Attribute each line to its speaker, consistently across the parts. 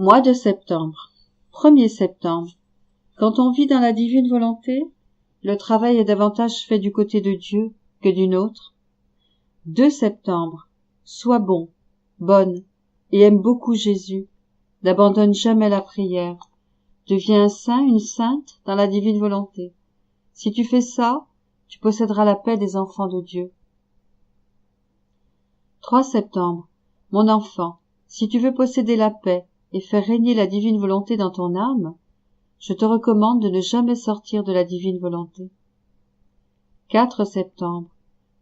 Speaker 1: Mois de septembre. 1er septembre. Quand on vit dans la divine volonté, le travail est davantage fait du côté de Dieu que du nôtre. 2 septembre. Sois bon, bonne, et aime beaucoup Jésus. N'abandonne jamais la prière. Deviens un saint, une sainte dans la divine volonté. Si tu fais ça, tu posséderas la paix des enfants de Dieu. 3 septembre. Mon enfant, si tu veux posséder la paix et faire régner la divine volonté dans ton âme, je te recommande de ne jamais sortir de la divine volonté. 4 septembre.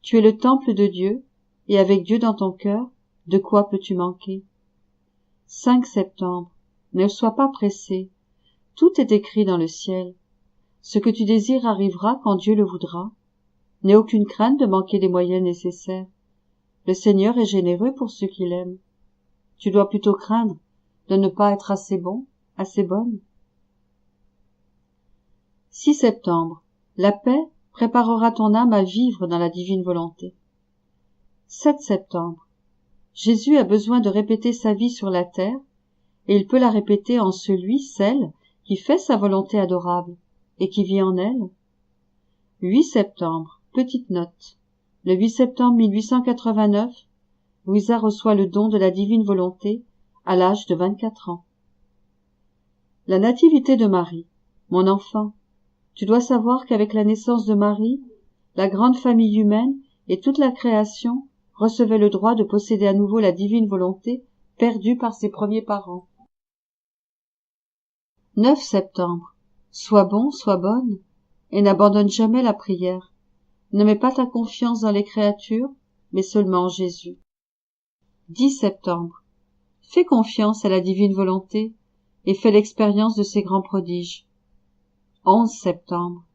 Speaker 1: Tu es le temple de Dieu, et avec Dieu dans ton cœur, de quoi peux-tu manquer? 5 septembre. Ne sois pas pressé. Tout est écrit dans le ciel. Ce que tu désires arrivera quand Dieu le voudra. N'aie aucune crainte de manquer des moyens nécessaires. Le Seigneur est généreux pour ceux qui l'aiment. Tu dois plutôt craindre de ne pas être assez bon, assez bonne. 6 septembre. La paix préparera ton âme à vivre dans la divine volonté. 7 septembre. Jésus a besoin de répéter sa vie sur la terre, et il peut la répéter en celui, celle, qui fait sa volonté adorable, et qui vit en elle. 8 septembre. Petite note. Le 8 septembre 1889, Louisa reçoit le don de la divine volonté à l'âge de 24 ans. La nativité de Marie. Mon enfant, tu dois savoir qu'avec la naissance de Marie, la grande famille humaine et toute la création recevaient le droit de posséder à nouveau la divine volonté perdue par ses premiers parents. 9 septembre. Sois bon, sois bonne, et n'abandonne jamais la prière. Ne mets pas ta confiance dans les créatures, mais seulement en Jésus. 10 septembre. Fais confiance à la divine volonté et fais l'expérience de ses grands prodiges. 11 septembre.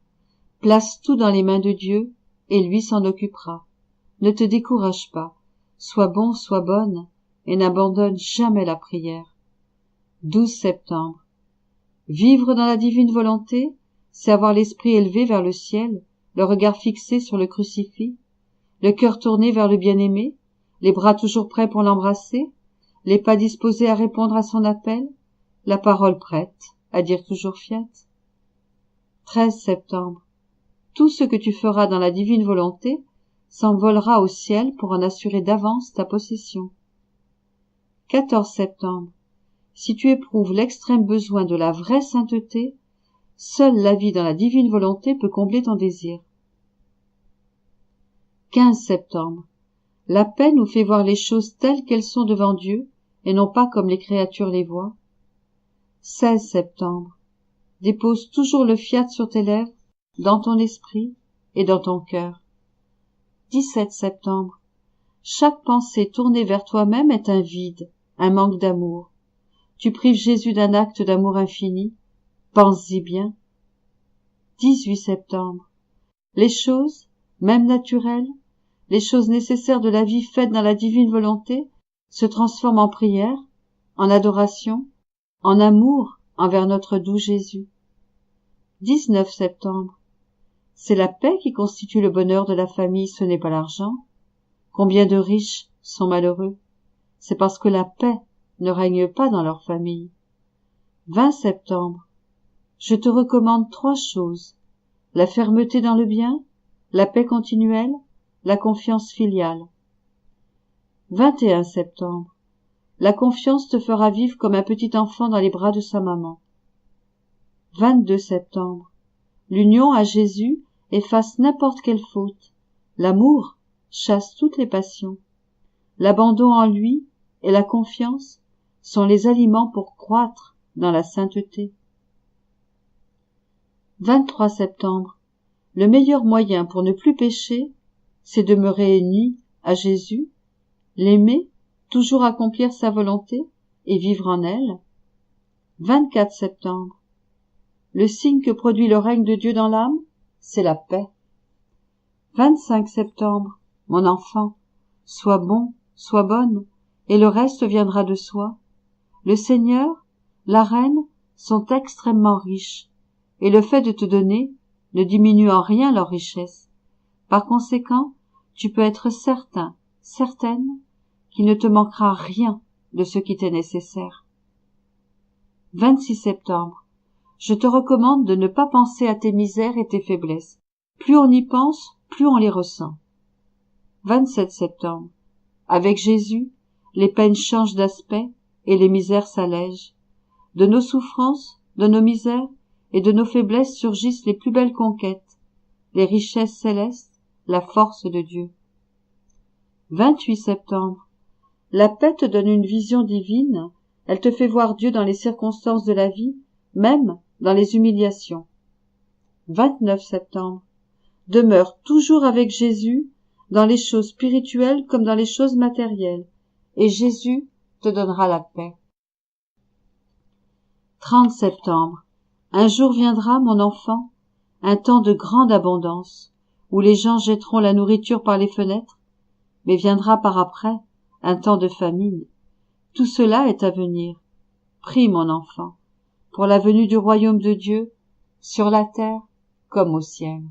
Speaker 1: Place tout dans les mains de Dieu et lui s'en occupera. Ne te décourage pas. Sois bon, sois bonne et n'abandonne jamais la prière. 12 septembre. Vivre dans la divine volonté, c'est avoir l'esprit élevé vers le ciel, le regard fixé sur le crucifix, le cœur tourné vers le bien-aimé, les bras toujours prêts pour l'embrasser, les pas disposés à répondre à son appel, la parole prête à dire toujours fiat. 13 septembre. Tout ce que tu feras dans la divine volonté s'envolera au ciel pour en assurer d'avance ta possession. 14 septembre. Si tu éprouves l'extrême besoin de la vraie sainteté, seule la vie dans la divine volonté peut combler ton désir. 15 septembre. La paix nous fait voir les choses telles qu'elles sont devant Dieu, et non pas comme les créatures les voient. 16 septembre. Dépose toujours le fiat sur tes lèvres, dans ton esprit et dans ton cœur. 17 septembre. Chaque pensée tournée vers toi-même est un vide, un manque d'amour. Tu prives Jésus d'un acte d'amour infini. Pense-y bien. 18 septembre. Les choses, même naturelles, les choses nécessaires de la vie faites dans la divine volonté, se transforment en prière, en adoration, en amour envers notre doux Jésus. 19 septembre. C'est la paix qui constitue le bonheur de la famille, ce n'est pas l'argent. Combien de riches sont malheureux? C'est parce que la paix ne règne pas dans leur famille. 20 septembre. Je te recommande 3 choses. La fermeté dans le bien, la paix continuelle, la confiance filiale. 21 septembre. La confiance te fera vivre comme un petit enfant dans les bras de sa maman. 22 septembre. L'union à Jésus efface n'importe quelle faute. L'amour chasse toutes les passions. L'abandon en lui et la confiance sont les aliments pour croître dans la sainteté. 23 septembre. Le meilleur moyen pour ne plus pécher, c'est demeurer uni à Jésus, l'aimer, toujours accomplir sa volonté et vivre en elle. 24 septembre. Le signe que produit le règne de Dieu dans l'âme, c'est la paix. 25 septembre. Mon enfant, sois bon, sois bonne, et le reste viendra de soi. Le Seigneur, la Reine sont extrêmement riches, et le fait de te donner ne diminue en rien leur richesse. Par conséquent, tu peux être certain, certaine, qu'il ne te manquera rien de ce qui t'est nécessaire. 26 septembre. Je te recommande de ne pas penser à tes misères et tes faiblesses. Plus on y pense, plus on les ressent. 27 septembre. Avec Jésus, les peines changent d'aspect et les misères s'allègent. De nos souffrances, de nos misères et de nos faiblesses surgissent les plus belles conquêtes, les richesses célestes, la force de Dieu. 28 septembre. La paix te donne une vision divine, elle te fait voir Dieu dans les circonstances de la vie, même dans les humiliations. 29 septembre. Demeure toujours avec Jésus, dans les choses spirituelles comme dans les choses matérielles, et Jésus te donnera la paix. 30 septembre. Un jour viendra, mon enfant, un temps de grande abondance, où les gens jetteront la nourriture par les fenêtres, mais viendra par après un temps de famine. Tout cela est à venir. Prie, mon enfant, pour la venue du royaume de Dieu, sur la terre comme au ciel.